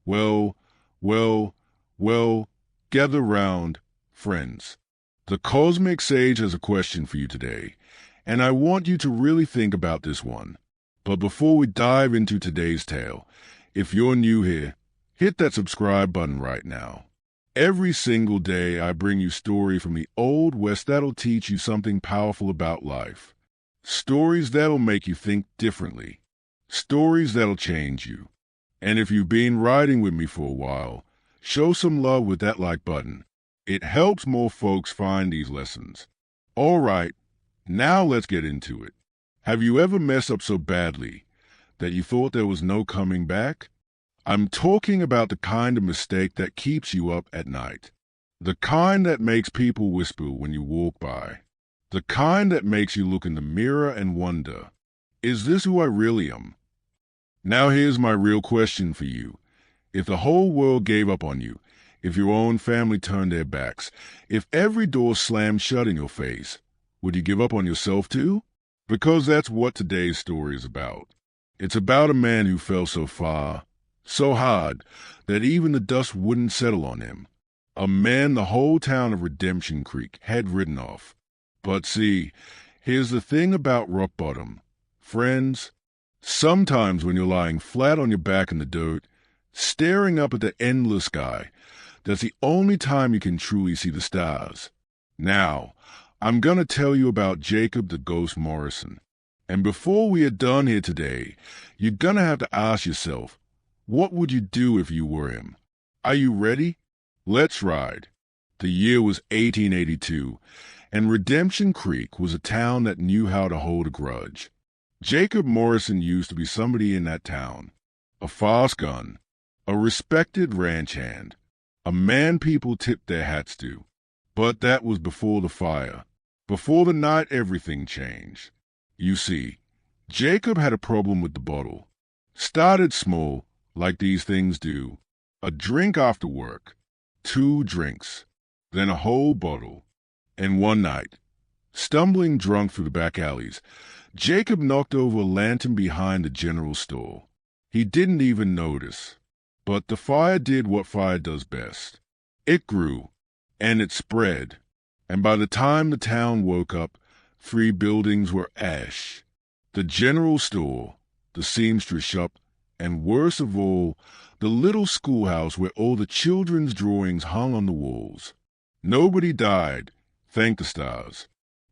Well, well, well, gather round, friends. The Cosmic Sage has a question for you today, and I want you to really think about this one. But before we dive into today's tale, if you're new here, hit that subscribe button right now. Every single day I bring you story from the Old West that'll teach you something powerful about life. Stories that'll make you think differently. Stories that'll change you. And if you've been riding with me for a while, show some love with that like button. It helps more folks find these lessons. All right, now let's get into it. Have you ever messed up so badly that you thought there was no coming back? I'm talking about the kind of mistake that keeps you up at night. The kind that makes people whisper when you walk by. The kind that makes you look in the mirror and wonder, is this who I really am? Now here's my real question for you. If the whole world gave up on you, if your own family turned their backs, if every door slammed shut in your face, would you give up on yourself too? Because that's what today's story is about. It's about a man who fell so far, so hard, that even the dust wouldn't settle on him. A man the whole town of Redemption Creek had written off. But see, here's the thing about rock bottom. Friends, sometimes when you're lying flat on your back in the dirt, staring up at the endless sky, that's the only time you can truly see the stars. Now, I'm gonna tell you about Jacob the Ghost Morrison. And before we are done here today, you're gonna have to ask yourself, what would you do if you were him? Are you ready? Let's ride. The year was 1882, and Redemption Creek was a town that knew how to hold a grudge. Jacob Morrison used to be somebody in that town, a fast gun, a respected ranch hand, a man people tipped their hats to. But that was before the fire. Before the night, everything changed. You see, Jacob had a problem with the bottle. Started small, like these things do. A drink after work, 2 drinks, then a whole bottle. And one night, stumbling drunk through the back alleys, Jacob knocked over a lantern behind the general store. He didn't even notice. But the fire did what fire does best. It grew, and it spread. And by the time the town woke up, 3 buildings were ash. The general store, the seamstress shop, and worst of all, the little schoolhouse where all the children's drawings hung on the walls. Nobody died, thank the stars.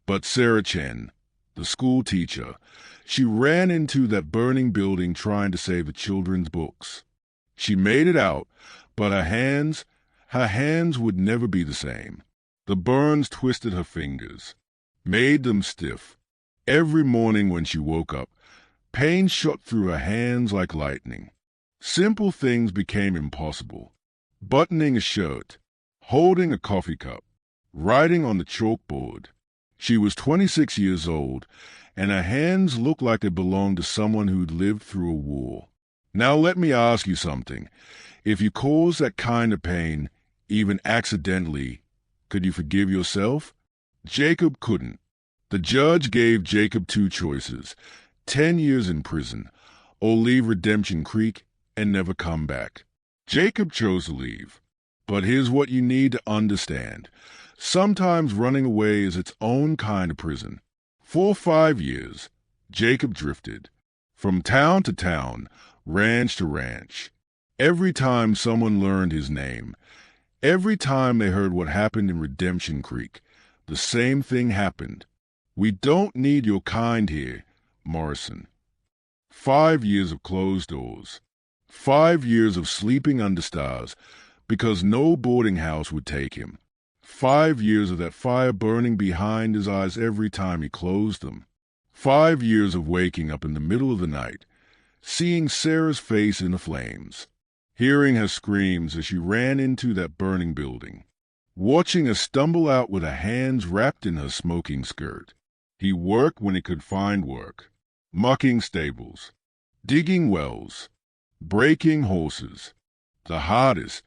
But Sarah Chen, the school teacher, she ran into that burning building trying to save the children's books. She made it out, but her hands would never be the same. The burns twisted her fingers, made them stiff. Every morning when she woke up, pain shot through her hands like lightning. Simple things became impossible. Buttoning a shirt, holding a coffee cup, writing on the chalkboard. She was 26 years old, and her hands looked like they belonged to someone who'd lived through a war. Now let me ask you something. If you caused that kind of pain, even accidentally, could you forgive yourself? Jacob couldn't. The judge gave Jacob 2 choices, 10 years in prison, or leave Redemption Creek and never come back. Jacob chose to leave. But here's what you need to understand. Sometimes running away is its own kind of prison. For 5 years, Jacob drifted, from town to town, ranch to ranch. Every time someone learned his name, every time they heard what happened in Redemption Creek, the same thing happened. We don't need your kind here, Morrison. 5 years of closed doors. 5 years of sleeping under stars because no boarding house would take him. 5 years of that fire burning behind his eyes every time he closed them. 5 years of waking up in the middle of the night, seeing Sarah's face in the flames, hearing her screams as she ran into that burning building, watching her stumble out with her hands wrapped in her smoking skirt. He worked when he could find work, mucking stables, digging wells, breaking horses, the hardest,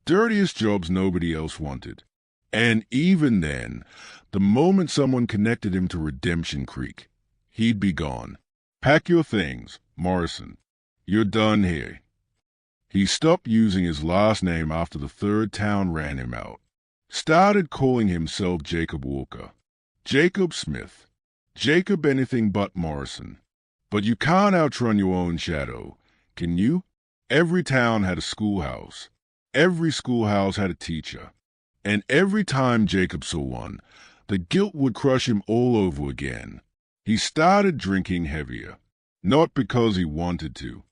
dirtiest jobs nobody else wanted. And even then, the moment someone connected him to Redemption Creek, he'd be gone. Pack your things, Morrison. You're done here. He stopped using his last name after the third town ran him out. Started calling himself Jacob Walker, Jacob Smith, Jacob anything but Morrison. But you can't outrun your own shadow, can you? Every town had a schoolhouse. Every schoolhouse had a teacher. And every time Jacob saw one, the guilt would crush him all over again. He started drinking heavier, not because he wanted to,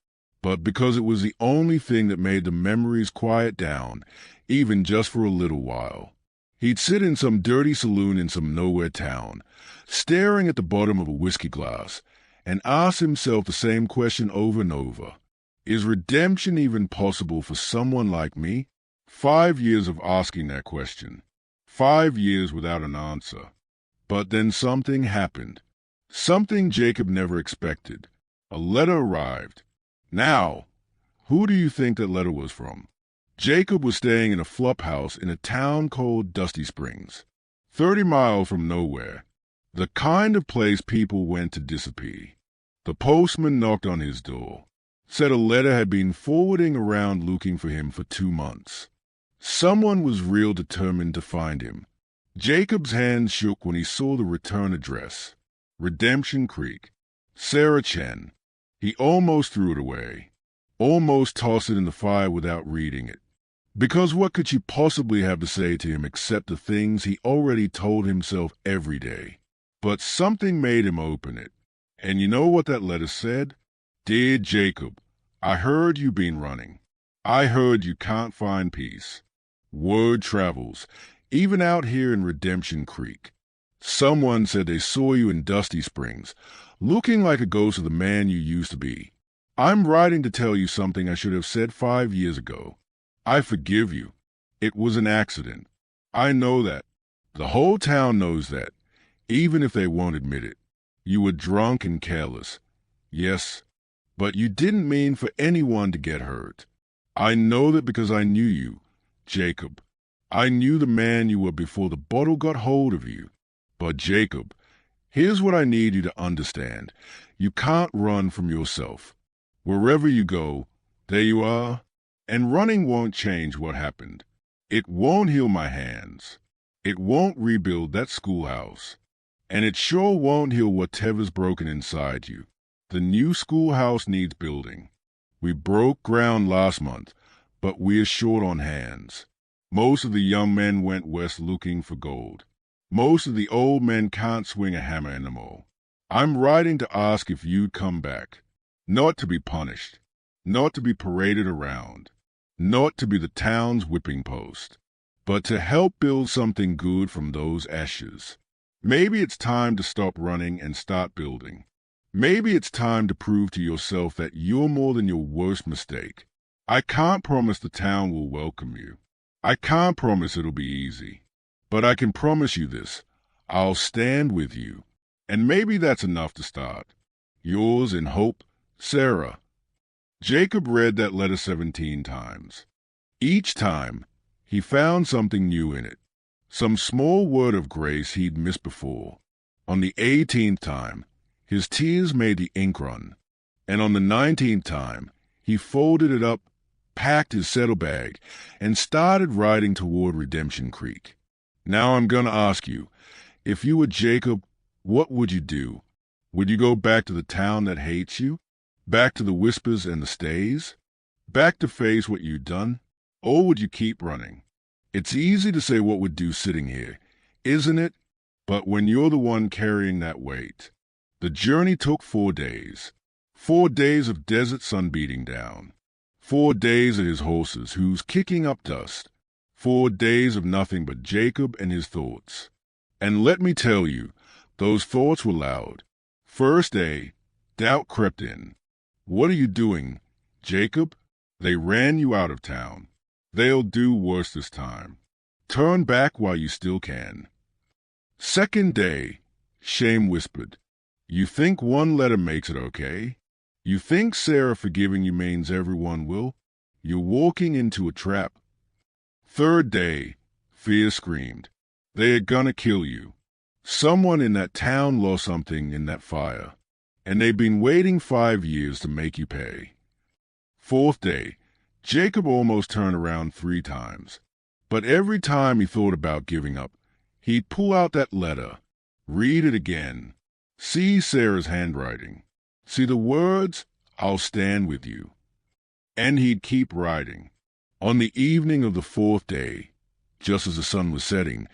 but because it was the only thing that made the memories quiet down, even just for a little while. He'd sit in some dirty saloon in some nowhere town, staring at the bottom of a whiskey glass, and ask himself the same question over and over. Is redemption even possible for someone like me? 5 years of asking that question. 5 years without an answer. But then something happened. Something Jacob never expected. A letter arrived. Now, who do you think that letter was from? Jacob was staying in a flop house in a town called Dusty Springs, 30 miles from nowhere, the kind of place people went to disappear. The postman knocked on his door, said a letter had been forwarding around looking for him for 2 months. Someone was real determined to find him. Jacob's hand shook when he saw the return address. Redemption Creek. Sarah Chen. He almost threw it away. Almost tossed it in the fire without reading it. Because what could she possibly have to say to him except the things he already told himself every day? But something made him open it. And you know what that letter said? Dear Jacob, I heard you've been running. I heard you can't find peace. Word travels, even out here in Redemption Creek. Someone said they saw you in Dusty Springs, looking like a ghost of the man you used to be. I'm writing to tell you something I should have said 5 years ago. I forgive you. It was an accident. I know that. The whole town knows that, even if they won't admit it. You were drunk and careless. Yes, but you didn't mean for anyone to get hurt. I know that because I knew you, Jacob. I knew the man you were before the bottle got hold of you. But Jacob, here's what I need you to understand. You can't run from yourself. Wherever you go, there you are. And running won't change what happened. It won't heal my hands. It won't rebuild that schoolhouse. And it sure won't heal whatever's broken inside you. The new schoolhouse needs building. We broke ground last month, but we're short on hands. Most of the young men went west looking for gold. Most of the old men can't swing a hammer anymore. I'm writing to ask if you'd come back. Not to be punished. Not to be paraded around. Not to be the town's whipping post. But to help build something good from those ashes. Maybe it's time to stop running and start building. Maybe it's time to prove to yourself that you're more than your worst mistake. I can't promise the town will welcome you. I can't promise it'll be easy. But I can promise you this. I'll stand with you. And maybe that's enough to start. Yours in hope, Sarah. Jacob read that letter 17 times. Each time, he found something new in it. Some small word of grace he'd missed before. On the 18th time, his tears made the ink run. And on the 19th time, he folded it up, packed his saddlebag, and started riding toward Redemption Creek. Now I'm going to ask you, if you were Jacob, what would you do? Would you go back to the town that hates you? Back to the whispers and the stays? Back to face what you'd done? Or would you keep running? It's easy to say what would do sitting here, isn't it? But when you're the one carrying that weight. The journey took 4 days. 4 days of desert sun beating down. 4 days of his horses, who's kicking up dust. 4 days of nothing but Jacob and his thoughts. And let me tell you, those thoughts were loud. First day, doubt crept in. What are you doing, Jacob? They ran you out of town. They'll do worse this time. Turn back while you still can. Second day, shame whispered. You think one letter makes it okay? You think Sarah forgiving you means everyone will? You're walking into a trap. Third day, fear screamed. They're gonna kill you. Someone in that town lost something in that fire, and they've been waiting 5 years to make you pay. Fourth day, Jacob almost turned around 3 times, but every time he thought about giving up, he'd pull out that letter, read it again, see Sarah's handwriting, see the words, "I'll stand with you." And he'd keep writing. On the evening of the 4th day, just as the sun was setting,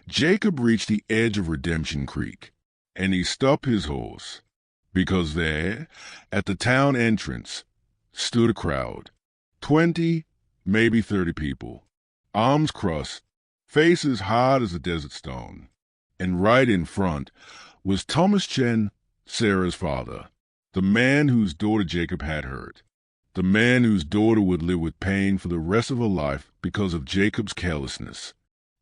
Jacob reached the edge of Redemption Creek, and he stopped his horse, because there, at the town entrance, stood a crowd, 20, maybe 30 people, arms crossed, faces hard as a desert stone, and right in front was Thomas Chen, Sarah's father, the man whose daughter Jacob had hurt, the man whose daughter would live with pain for the rest of her life because of Jacob's carelessness.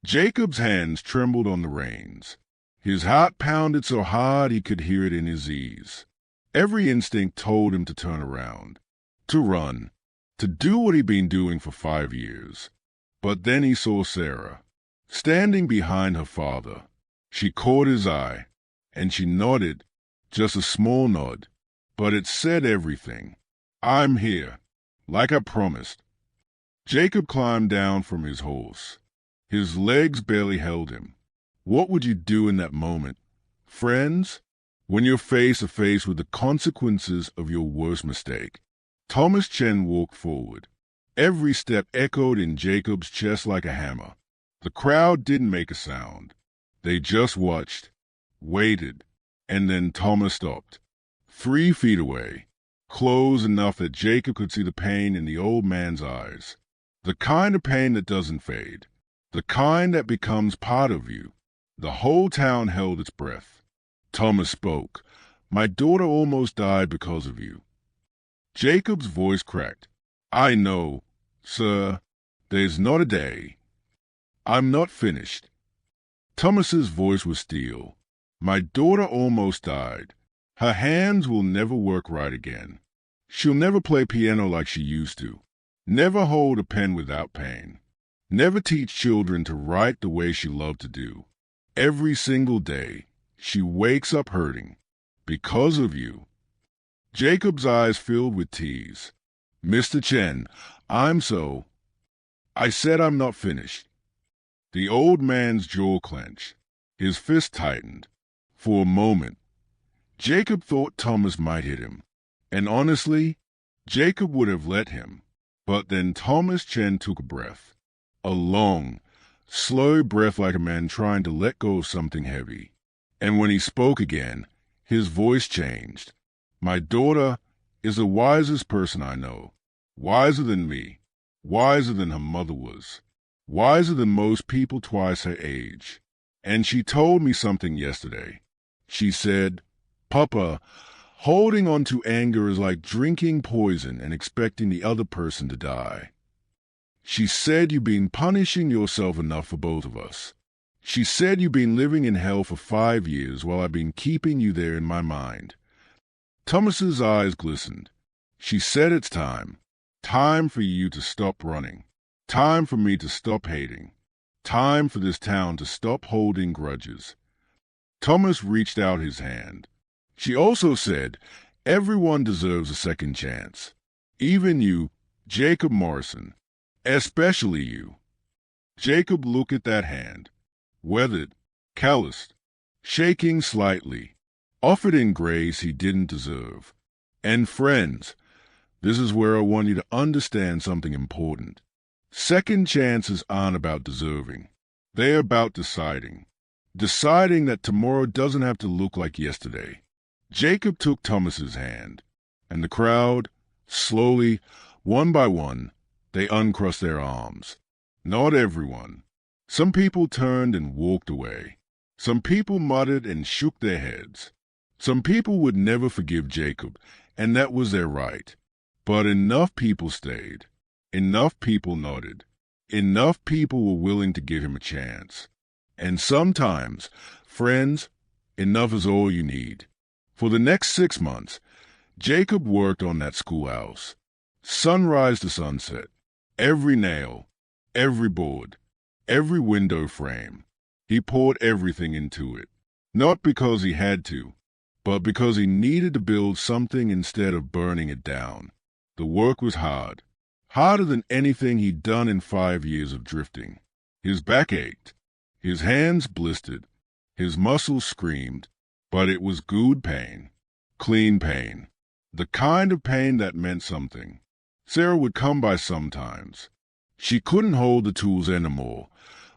Jacob's hands trembled on the reins. His heart pounded so hard he could hear it in his ears. Every instinct told him to turn around, to run, to do what he'd been doing for 5 years. But then he saw Sarah, standing behind her father. She caught his eye, and she nodded, just a small nod, but it said everything. "I'm here, like I promised." Jacob climbed down from his horse. His legs barely held him. What would you do in that moment, friends, when you're face to face with the consequences of your worst mistake? Thomas Chen walked forward. Every step echoed in Jacob's chest like a hammer. The crowd didn't make a sound. They just watched, waited, and then Thomas stopped. 3 feet away, close enough that Jacob could see the pain in the old man's eyes. The kind of pain that doesn't fade. The kind that becomes part of you. The whole town held its breath. Thomas spoke. "My daughter almost died because of you." Jacob's voice cracked. "I know, sir. There's not a day. I'm not finished." Thomas's voice was steel. "My daughter almost died. Her hands will never work right again. She'll never play piano like she used to. Never hold a pen without pain. Never teach children to write the way she loved to do. Every single day, she wakes up hurting. Because of you." Jacob's eyes filled with tears. "Mr. Chen, I said I'm not finished." The old man's jaw clenched. His fist tightened. For a moment, Jacob thought Thomas might hit him. And honestly, Jacob would have let him. But then Thomas Chen took a breath. A long, slow breath like a man trying to let go of something heavy. And when he spoke again, his voice changed. "My daughter is the wisest person I know. Wiser than me. Wiser than her mother was. Wiser than most people twice her age. And she told me something yesterday. She said, 'Papa, holding on to anger is like drinking poison and expecting the other person to die.' She said you've been punishing yourself enough for both of us. She said you've been living in hell for 5 years while I've been keeping you there in my mind." Thomas's eyes glistened. "She said it's time. Time for you to stop running. Time for me to stop hating. Time for this town to stop holding grudges." Thomas reached out his hand. "She also said everyone deserves a second chance. Even you, Jacob Morrison. Especially you." Jacob looked at that hand, weathered, calloused, shaking slightly, offered in grace he didn't deserve. And friends, this is where I want you to understand something important. Second chances aren't about deserving. They're about deciding. Deciding that tomorrow doesn't have to look like yesterday. Jacob took Thomas's hand, and the crowd, slowly, one by one, they uncrossed their arms. Not everyone. Some people turned and walked away. Some people muttered and shook their heads. Some people would never forgive Jacob, and that was their right. But enough people stayed. Enough people nodded. Enough people were willing to give him a chance. And sometimes, friends, enough is all you need. For the next 6 months, Jacob worked on that schoolhouse. Sunrise to sunset. Every nail, every board, every window frame. He poured everything into it. Not because he had to, but because he needed to build something instead of burning it down. The work was hard. harder than anything he'd done in 5 years of drifting. His back ached, his hands blistered, his muscles screamed, but it was good pain, clean pain, the kind of pain that meant something. Sarah would come by sometimes. She couldn't hold the tools anymore,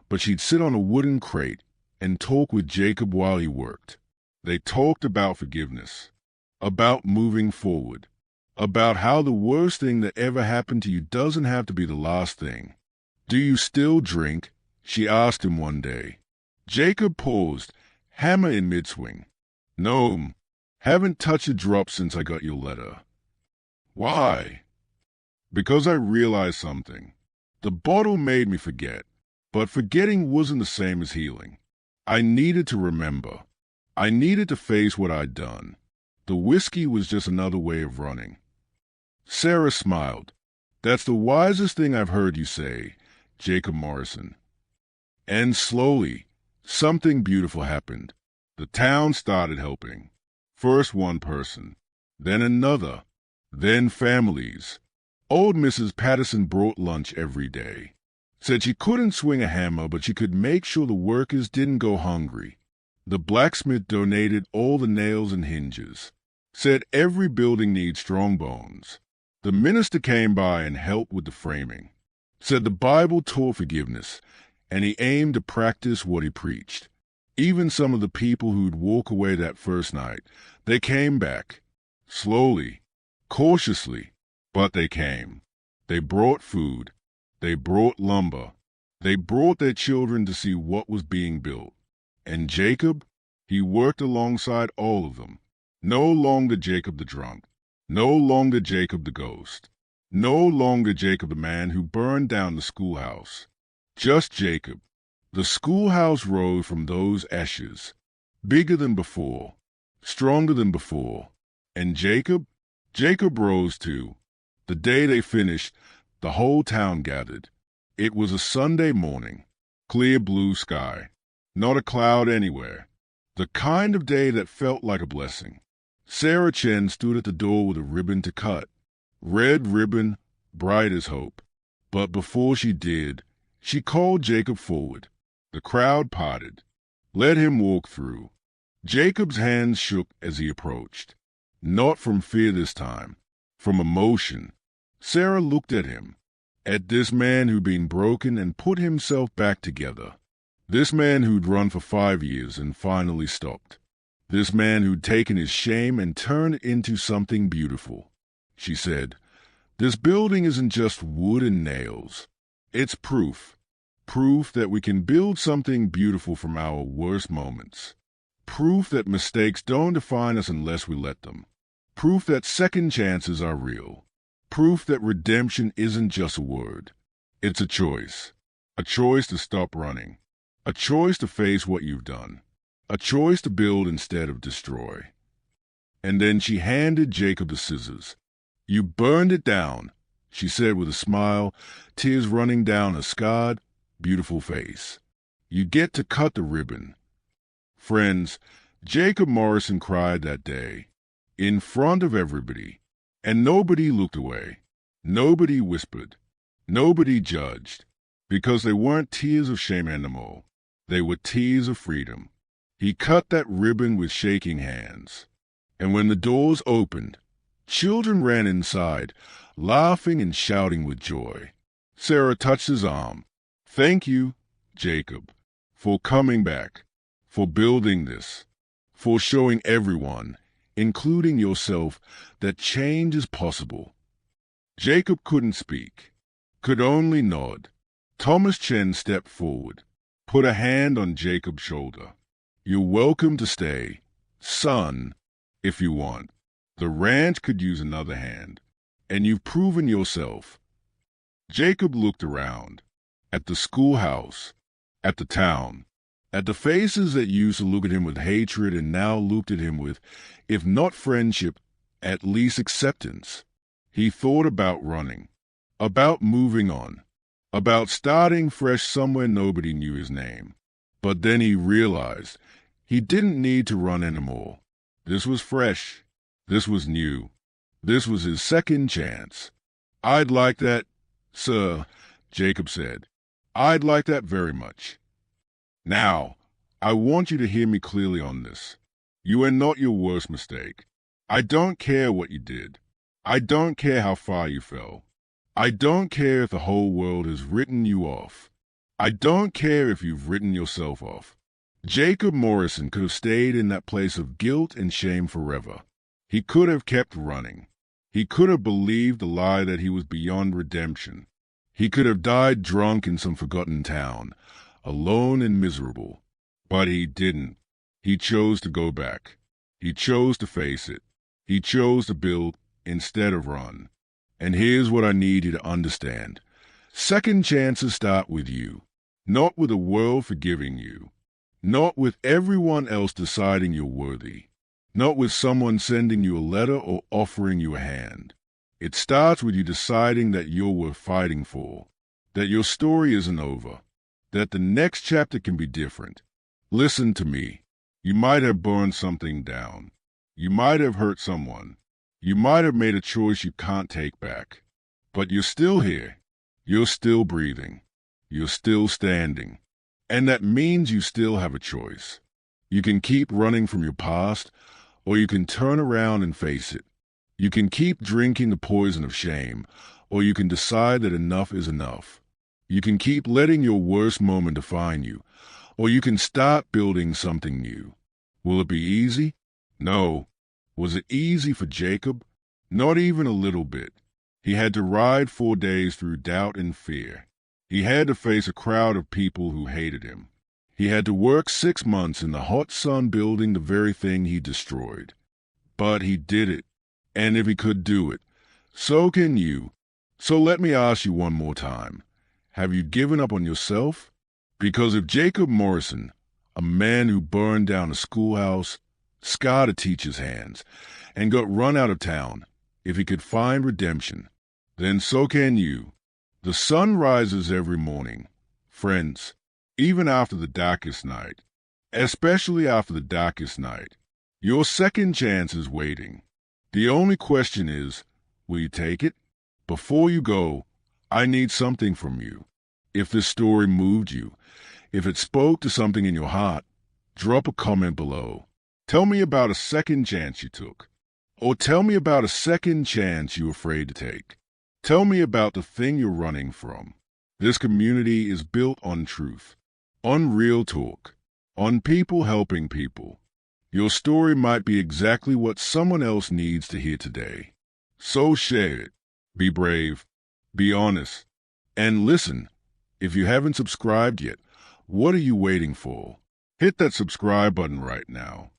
but she'd sit on a wooden crate and talk with Jacob while he worked. They talked about forgiveness, about moving forward, about how the worst thing that ever happened to you doesn't have to be the last thing. "Do you still drink?" she asked him one day. Jacob paused, hammer in mid-swing. "No, haven't touched a drop since I got your letter." "Why?" "Because I realized something. The bottle made me forget, but forgetting wasn't the same as healing. I needed to remember. I needed to face what I'd done. The whiskey was just another way of running." Sarah smiled. "That's the wisest thing I've heard you say, Jacob Morrison." And slowly, something beautiful happened. The town started helping. First one person, then another, then families. Old Mrs. Patterson brought lunch every day. Said she couldn't swing a hammer, but she could make sure the workers didn't go hungry. The blacksmith donated all the nails and hinges. Said every building needs strong bones. The minister came by and helped with the framing. Said the Bible taught forgiveness, and he aimed to practice what he preached. Even some of the people who'd walk away that first night, they came back. Slowly, cautiously, but they came. They brought food. They brought lumber. They brought their children to see what was being built. And Jacob, he worked alongside all of them. No longer Jacob the drunk. No longer Jacob the ghost. No longer Jacob the man who burned down the schoolhouse. Just Jacob. The schoolhouse rose from those ashes, bigger than before, stronger than before. And Jacob rose too. The day they finished, the whole town gathered. It was a Sunday morning, clear blue sky, not a cloud anywhere, the kind of day that felt like a blessing. Sarah Chen stood at the door with a ribbon to cut, red ribbon, bright as hope. But before she did, she called Jacob forward. The crowd parted. Let him walk through. Jacob's hands shook as he approached. Not from fear this time, from emotion. Sarah looked at him, at this man who'd been broken and put himself back together. This man who'd run for 5 years and finally stopped. This man who'd taken his shame and turned it into something beautiful. She said, "This building isn't just wood and nails. It's proof. Proof that we can build something beautiful from our worst moments. Proof that mistakes don't define us unless we let them. Proof that second chances are real. Proof that redemption isn't just a word. It's a choice. A choice to stop running. A choice to face what you've done. A choice to build instead of destroy." And then she handed Jacob the scissors. "You burned it down," she said with a smile, tears running down her scarred, beautiful face. "You get to cut the ribbon." Friends, Jacob Morrison cried that day, in front of everybody, and nobody looked away. Nobody whispered. Nobody judged, because they weren't tears of shame anymore. They were tears of freedom. He cut that ribbon with shaking hands. And when the doors opened, children ran inside, laughing and shouting with joy. Sarah touched his arm. "Thank you, Jacob, for coming back, for building this, for showing everyone, including yourself, that change is possible." Jacob couldn't speak, could only nod. Thomas Chen stepped forward, put a hand on Jacob's shoulder. "You're welcome to stay, son, if you want. The ranch could use another hand, and you've proven yourself." Jacob looked around, at the schoolhouse, at the town, at the faces that used to look at him with hatred and now looked at him with, if not friendship, at least acceptance. He thought about running, about moving on, about starting fresh somewhere nobody knew his name. But then he realized he didn't need to run anymore. This was fresh. This was new. This was his second chance. "I'd like that," "Sir," Jacob said, "I'd like that very much. Now, I want you to hear me clearly on this. You are not your worst mistake. I don't care what you did. I don't care how far you fell. I don't care if the whole world has written you off. I don't care if you've written yourself off. Jacob Morrison could have stayed in that place of guilt and shame forever. He could have kept running. He could have believed the lie that he was beyond redemption. He could have died drunk in some forgotten town, alone and miserable. But he didn't. He chose to go back. He chose to face it. He chose to build instead of run. And here's what I need you to understand. Second chances start with you, not with the world forgiving you, not with everyone else deciding you're worthy, not with someone sending you a letter or offering you a hand. It starts with you deciding that you're worth fighting for, that your story isn't over, that the next chapter can be different. Listen to me. You might have burned something down. You might have hurt someone. You might have made a choice you can't take back. But you're still here. You're still breathing. You're still standing. And that means you still have a choice. You can keep running from your past, or you can turn around and face it. You can keep drinking the poison of shame, or you can decide that enough is enough. You can keep letting your worst moment define you, or you can start building something new. Will it be easy? No. Was it easy for Jacob? Not even a little bit. He had to ride 4 days through doubt and fear. He had to face a crowd of people who hated him. He had to work 6 months in the hot sun building the very thing he destroyed. But he did it. And if he could do it, so can you. So let me ask you one more time. Have you given up on yourself? Because if Jacob Morrison, a man who burned down a schoolhouse, scarred a teacher's hands, and got run out of town, if he could find redemption, then so can you. The sun rises every morning, friends, even after the darkest night, especially after the darkest night. Your second chance is waiting. The only question is, will you take it? Before you go, I need something from you. If this story moved you, if it spoke to something in your heart, drop a comment below. Tell me about a second chance you took. Or tell me about a second chance you're afraid to take. Tell me about the thing you're running from. This community is built on truth, on real talk, on people helping people. Your story might be exactly what someone else needs to hear today. So share it. Be brave. Be honest. And listen, if you haven't subscribed yet, what are you waiting for? Hit that subscribe button right now.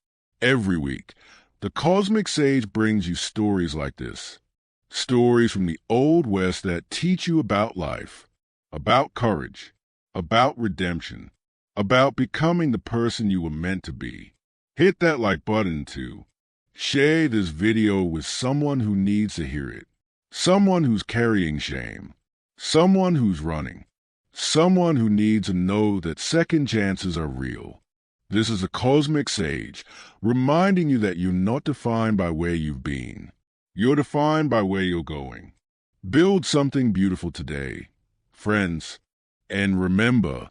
Every week, the Cosmic Sage brings you stories like this. Stories from the Old West that teach you about life, about courage, about redemption, about becoming the person you were meant to be. Hit that like button too. Share this video with someone who needs to hear it. Someone who's carrying shame. Someone who's running. Someone who needs to know that second chances are real. This is a Cosmic Sage, reminding you that you're not defined by where you've been. You're defined by where you're going. Build something beautiful today, friends. And remember,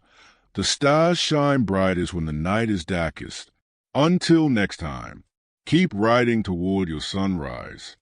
the stars shine brightest when the night is darkest. Until next time, keep riding toward your sunrise.